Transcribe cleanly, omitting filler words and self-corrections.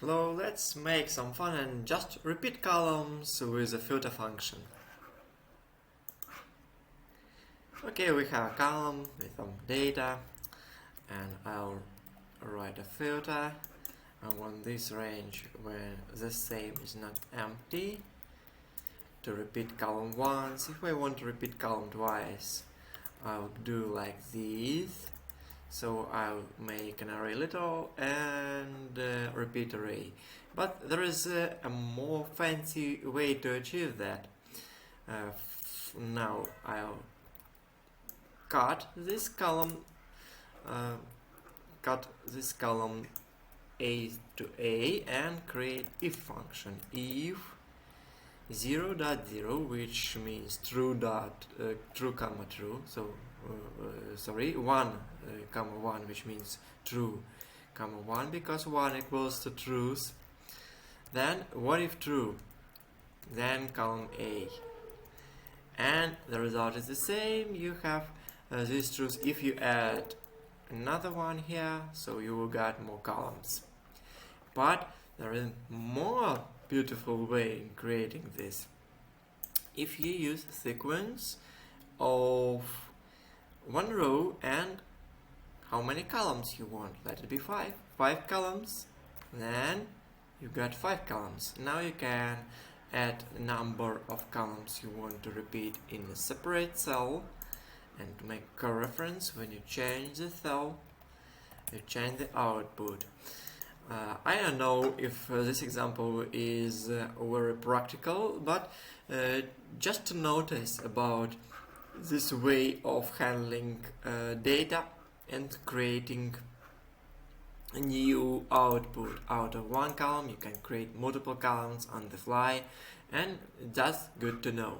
Hello, let's make some fun and just repeat columns with a filter function. Okay, we have a column with some data and I'll write a filter. I want this range when the same is not empty to repeat column once. If I want to repeat column twice, I'll do like this. So I'll make an array little and repeat array. But there is a more fancy way to achieve that. Now I'll cut this column A to A and create if function. If 0.0, which means true comma true, so sorry, 1 comma 1, which means true comma 1, because 1 equals to truth. Then what if true? Then column A, and the result is the same. You have this truth. If you add another one here, so you will get more columns. But there is a more beautiful way in creating this. If you use a sequence of one row and how many columns you want, let it be 5 columns, then you got 5 columns. Now you can add a number of columns you want to repeat in a separate cell, and to make a reference, when you change the cell, you change the output. I don't know if this example is very practical, but just to notice about this way of handling data and creating a new output. Out of one column you can create multiple columns on the fly, and that's good to know.